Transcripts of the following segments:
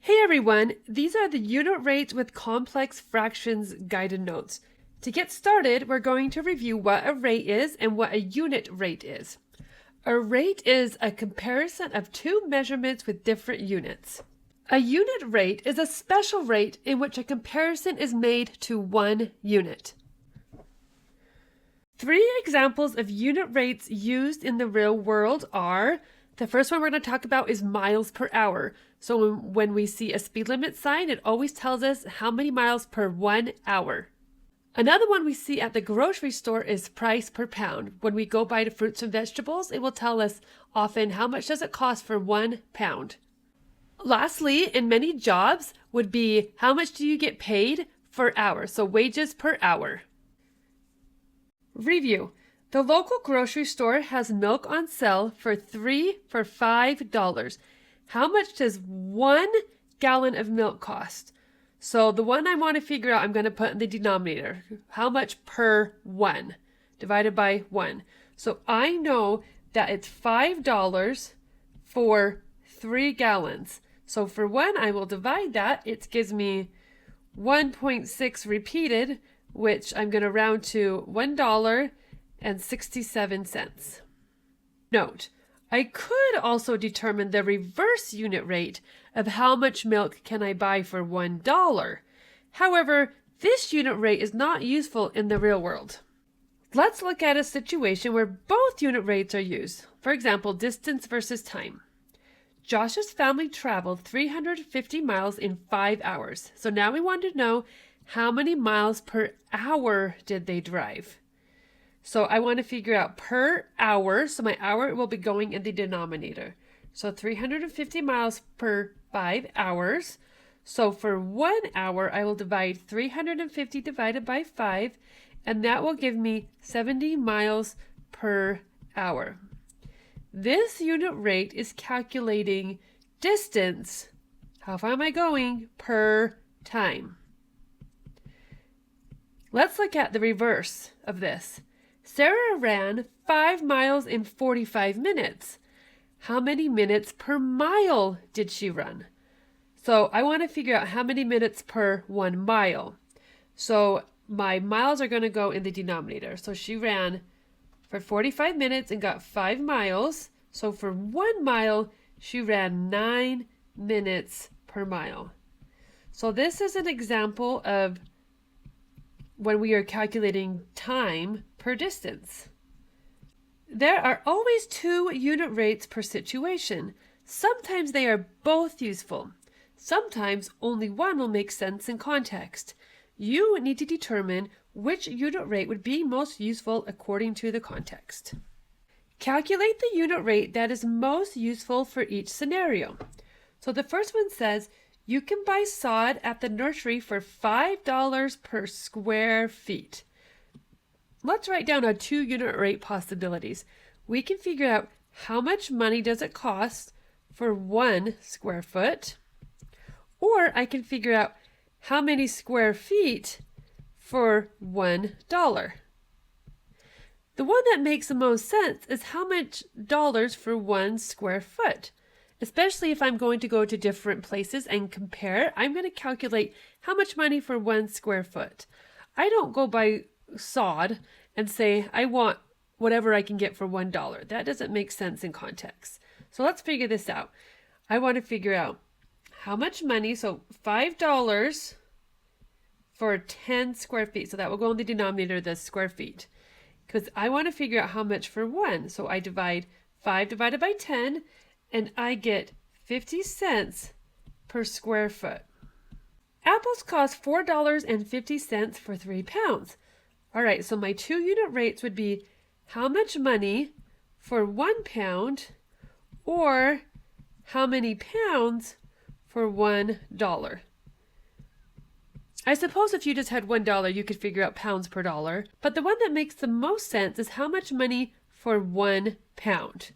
Hey everyone, these are the unit rates with complex fractions guided notes. To get started, we're going to review what a rate is and what a unit rate is. A rate is a comparison of two measurements with different units. A unit rate is a special rate in which a comparison is made to one unit. Three examples of unit rates used in the real world are: the first one we're going to talk about is miles per hour. So when we see a speed limit sign, it always tells us how many miles per 1 hour. Another one we see at the grocery store is price per pound. When we go buy the fruits and vegetables, it will tell us often how much does it cost for 1 pound. Lastly, in many jobs would be how much do you get paid per hour, so wages per hour. Review. The local grocery store has milk on sale for $5. How much does 1 gallon of milk cost? So the one I want to figure out, I'm going to put in the denominator. How much per 1 divided by 1. So I know that it's $5 for 3 gallons. So for 1, I will divide that. It gives me 1.6 repeated, which I'm going to round to $1.67. Note, I could also determine the reverse unit rate of how much milk can I buy for $1. However, this unit rate is not useful in the real world. Let's look at a situation where both unit rates are used. For example, distance versus time. Josh's family traveled 350 miles in 5 hours. So now we want to know how many miles per hour did they drive. So I want to figure out per hour. So my hour will be going in the denominator. So 350 miles per 5 hours. So for 1 hour, I will divide 350 divided by 5, and that will give me 70 miles per hour. This unit rate is calculating distance. How far am I going per time? Let's look at the reverse of this. Sarah ran 5 miles in 45 minutes. How many minutes per mile did she run? So I want to figure out how many minutes per 1 mile. So my miles are going to go in the denominator. So she ran for 45 minutes and got 5 miles. So for 1 mile, she ran 9 minutes per mile. So this is an example of when we are calculating time per distance. There are always two unit rates per situation. Sometimes they are both useful. Sometimes only one will make sense in context. You need to determine which unit rate would be most useful according to the context. Calculate the unit rate that is most useful for each scenario. So the first one says, you can buy sod at the nursery for $5 per square feet. Let's write down our two unit rate possibilities. We can figure out how much money does it cost for 1 square foot, or I can figure out how many square feet for $1. The one that makes the most sense is how much dollars for 1 square foot. Especially if I'm going to go to different places and compare, I'm going to calculate how much money for 1 square foot. I don't go by sod and say I want whatever I can get for $1. That doesn't make sense in context. So let's figure this out. I want to figure out how much money, so $5 for 10 square feet. So that will go in the denominator, the square feet. Because I want to figure out how much for 1. So I divide 5 divided by 10, and I get 50 cents per square foot. Apples cost $4.50 for 3 pounds. All right, so my two unit rates would be how much money for 1 pound, or how many pounds for $1. I suppose if you just had $1, you could figure out pounds per dollar, but the one that makes the most sense is how much money for 1 pound.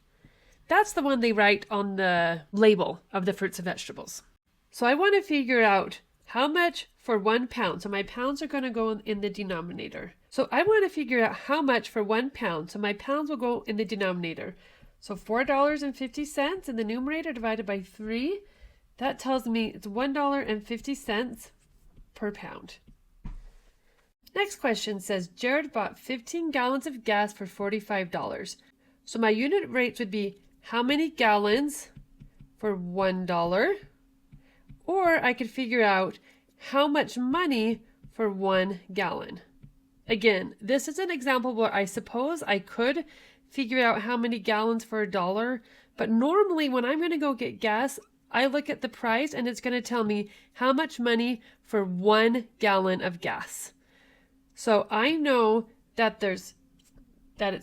That's the one they write on the label of the fruits and vegetables. So I want to figure out how much for 1 pound. So my pounds are going to go in the denominator. So I want to figure out how much for 1 pound. So my pounds will go in the denominator. So $4.50 in the numerator divided by 3. That tells me it's $1.50 per pound. Next question says, Jared bought 15 gallons of gas for $45. So my unit rates would be how many gallons for $1? Or I could figure out how much money for 1 gallon. Again, this is an example where I suppose I could figure out how many gallons for $1, but normally when I'm going to go get gas, I look at the price and it's going to tell me how much money for 1 gallon of gas. So I know that it's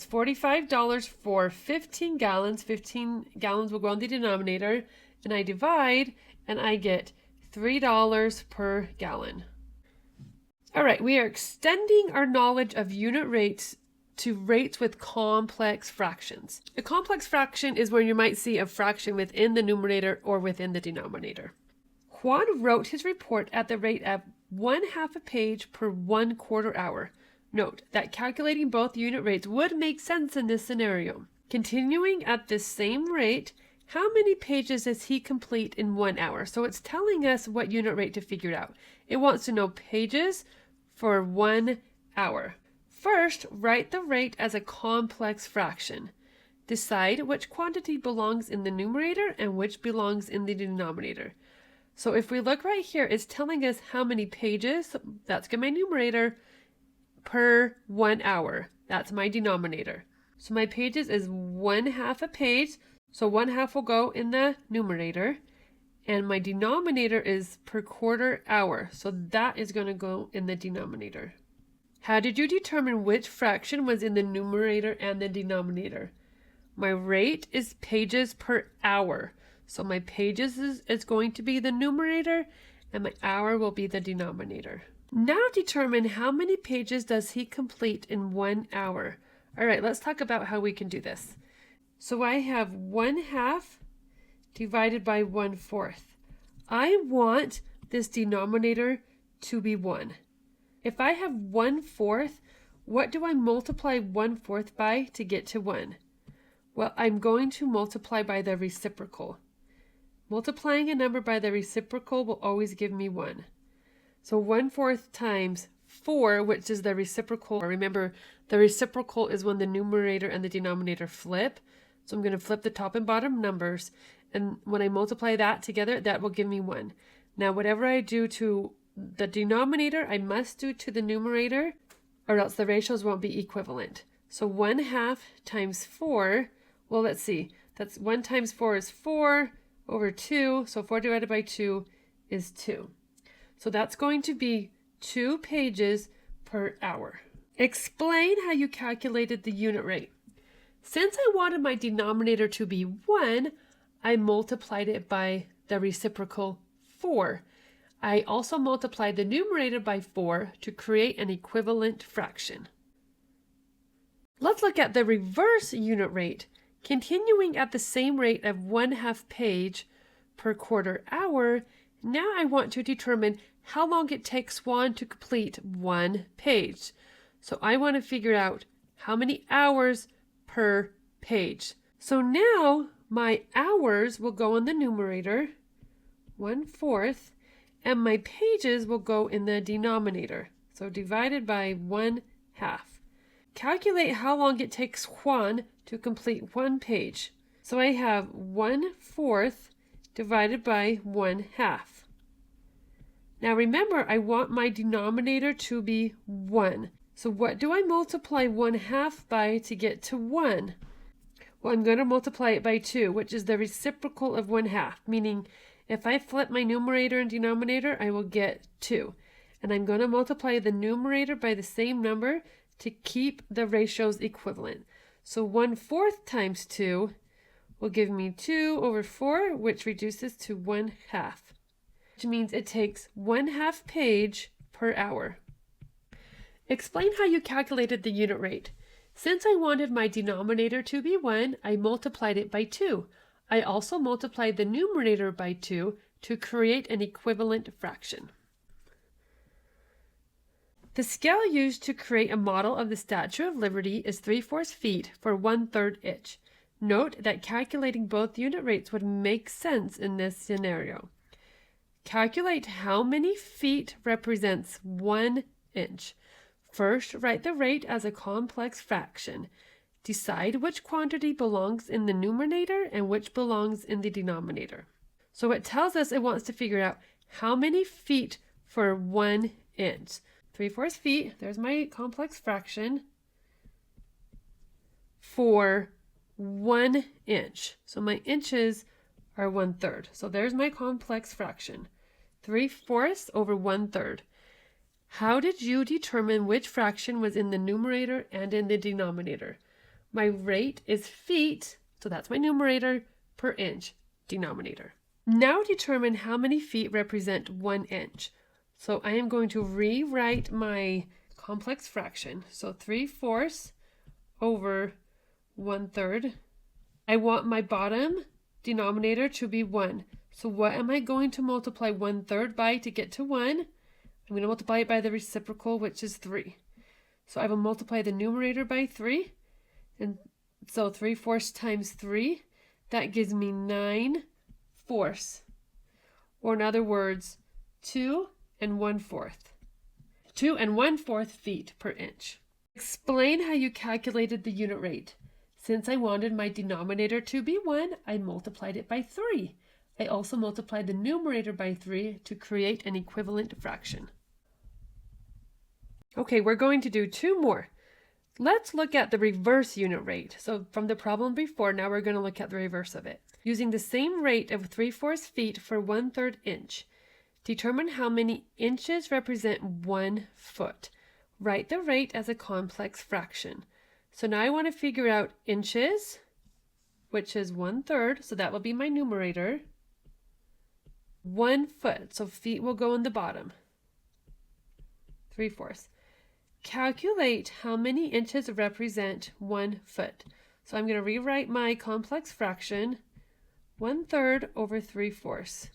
$45 for 15 gallons. 15 gallons will go on the denominator, and I divide and I get $3 per gallon. All right, we are extending our knowledge of unit rates to rates with complex fractions. A complex fraction is where you might see a fraction within the numerator or within the denominator. Juan wrote his report at the rate of 1/2 a page per 1/4 hour. Note that calculating both unit rates would make sense in this scenario. Continuing at this same rate, how many pages does he complete in 1 hour? So it's telling us what unit rate to figure out. It wants to know pages for 1 hour. First, write the rate as a complex fraction. Decide which quantity belongs in the numerator and which belongs in the denominator. So if we look right here, it's telling us how many pages, that's my numerator, per 1 hour. That's my denominator. So my pages is 1/2 a page. So 1/2 will go in the numerator. And my denominator is per quarter hour. So that is going to go in the denominator. How did you determine which fraction was in the numerator and the denominator? My rate is pages per hour. So my pages is going to be the numerator and my hour will be the denominator. Now determine how many pages does he complete in 1 hour. All right, let's talk about how we can do this. So I have 1/2 divided by 1/4. I want this denominator to be 1. If I have 1/4, what do I multiply 1/4 by to get to 1? Well, I'm going to multiply by the reciprocal. Multiplying a number by the reciprocal will always give me 1. So 1/4 times 4, which is the reciprocal. Remember, the reciprocal is when the numerator and the denominator flip. So I'm going to flip the top and bottom numbers. And when I multiply that together, that will give me 1. Now, whatever I do to the denominator, I must do to the numerator, or else the ratios won't be equivalent. So 1/2 times 4, well, let's see. That's 1 times 4 is 4 over 2. So 4 divided by 2 is 2. So that's going to be 2 pages per hour. Explain how you calculated the unit rate. Since I wanted my denominator to be 1, I multiplied it by the reciprocal 4. I also multiplied the numerator by 4 to create an equivalent fraction. Let's look at the reverse unit rate. Continuing at the same rate of 1/2 page per quarter hour, now I want to determine how long it takes Juan to complete 1 page. So I want to figure out how many hours per page. So now my hours will go in the numerator, 1/4, and my pages will go in the denominator. So divided by 1/2. Calculate how long it takes Juan to complete 1 page. So I have 1/4 divided by 1/2. Now remember, I want my denominator to be 1. So what do I multiply 1/2 by to get to 1? Well, I'm going to multiply it by 2, which is the reciprocal of 1/2, meaning if I flip my numerator and denominator, I will get 2. And I'm going to multiply the numerator by the same number to keep the ratios equivalent. So 1/4 times 2 will give me 2 over 4, which reduces to 1/2, which means it takes 1/2 page per hour. Explain how you calculated the unit rate. Since I wanted my denominator to be 1, I multiplied it by 2. I also multiplied the numerator by 2 to create an equivalent fraction. The scale used to create a model of the Statue of Liberty is 3/4 feet for 1/3 inch. Note that calculating both unit rates would make sense in this scenario. Calculate how many feet represents 1 inch. First, write the rate as a complex fraction. Decide which quantity belongs in the numerator and which belongs in the denominator. So it tells us it wants to figure out how many feet for 1 inch. 3/4 feet, there's my complex fraction, for 1 inch. So my inches are 1/3. So there's my complex fraction. 3/4 over 1/3. How did you determine which fraction was in the numerator and in the denominator? My rate is feet, so that's my numerator, per inch, denominator. Now determine how many feet represent 1 inch. So I am going to rewrite my complex fraction. So 3/4 over 1/3. I want my bottom denominator to be 1. So what am I going to multiply 1/3 by to get to 1? I'm going to multiply it by the reciprocal, which is 3. So I will multiply the numerator by 3. And so 3/4 times 3, that gives me 9/4. Or in other words, 2 1/4. 2 1/4 feet per inch. Explain how you calculated the unit rate. Since I wanted my denominator to be 1, I multiplied it by 3. I also multiplied the numerator by 3 to create an equivalent fraction. Okay, we're going to do 2 more. Let's look at the reverse unit rate. So from the problem before, now we're going to look at the reverse of it. Using the same rate of 3/4 feet for 1/3 inch, determine how many inches represent 1 foot. Write the rate as a complex fraction. So now I want to figure out inches, which is 1/3, so that will be my numerator. 1 foot, so feet will go in the bottom. 3/4. Calculate how many inches represent 1 foot. So I'm going to rewrite my complex fraction, 1/3 over 3/4.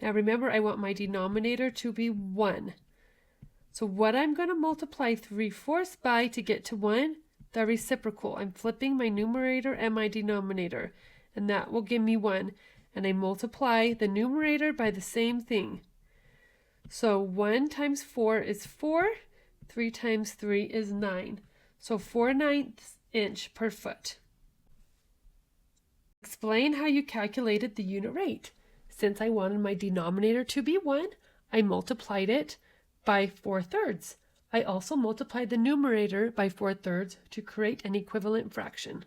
Now remember, I want my denominator to be 1. So what I'm going to multiply 3/4 by to get to 1? The reciprocal. I'm flipping my numerator and my denominator, and that will give me 1. And I multiply the numerator by the same thing. So 1 times 4 is 4. 3 times 3 is 9. So 4/9 inch per foot. Explain how you calculated the unit rate. Since I wanted my denominator to be 1, I multiplied it by 4/3. I also multiplied the numerator by 4/3 to create an equivalent fraction.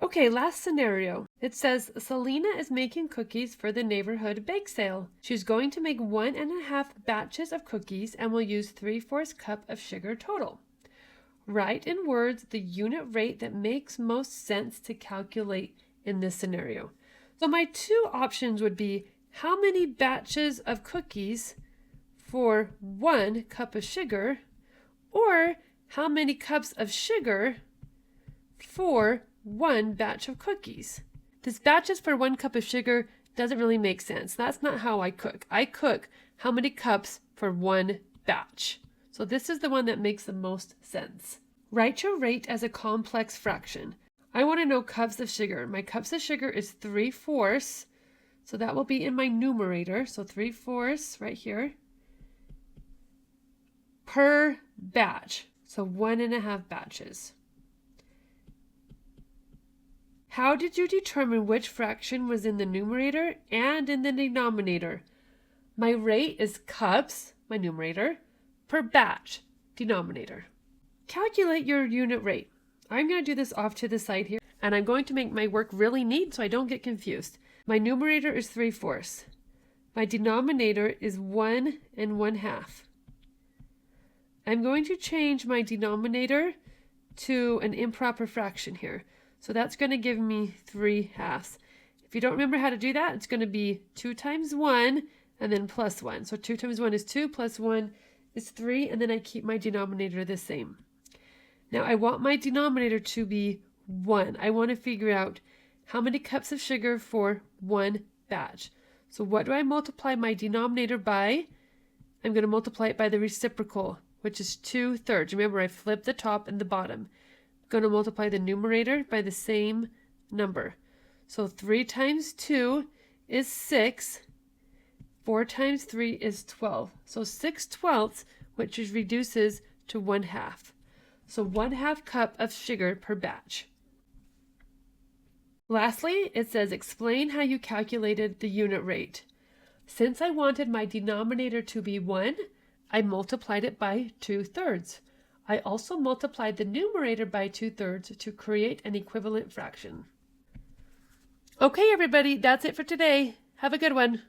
Okay, last scenario. It says Selena is making cookies for the neighborhood bake sale. She's going to make 1.5 batches of cookies and will use 3/4 cup of sugar total. Write in words the unit rate that makes most sense to calculate in this scenario. So my 2 options would be how many batches of cookies for 1 cup of sugar, or how many cups of sugar for 1 batch of cookies. This batches for 1 cup of sugar doesn't really make sense. That's not how I cook. I cook how many cups for 1 batch. So this is the one that makes the most sense. Write your rate as a complex fraction. I want to know cups of sugar. My cups of sugar is 3/4, so that will be in my numerator. So 3/4 right here per batch. So 1.5 batches. How did you determine which fraction was in the numerator and in the denominator? My rate is cups, my numerator, per batch, denominator. Calculate your unit rate. I'm going to do this off to the side here, and I'm going to make my work really neat so I don't get confused. My numerator is 3/4. My denominator is 1 1/2. I'm going to change my denominator to an improper fraction here. So that's going to give me 3/2. If you don't remember how to do that, it's going to be 2 times 1 and then plus 1. So 2 times 1 is 2 plus 1 is 3, and then I keep my denominator the same. Now I want my denominator to be 1. I want to figure out how many cups of sugar for 1 batch. So what do I multiply my denominator by? I'm going to multiply it by the reciprocal, which is 2/3. Remember, I flipped the top and the bottom. Going to multiply the numerator by the same number. So 3 times 2 is 6, 4 times 3 is 12. So 6/12, which reduces to 1/2. So 1/2 cup of sugar per batch. Lastly, it says explain how you calculated the unit rate. Since I wanted my denominator to be 1, I multiplied it by 2/3. I also multiplied the numerator by 2/3 to create an equivalent fraction. Okay, everybody, that's it for today. Have a good one.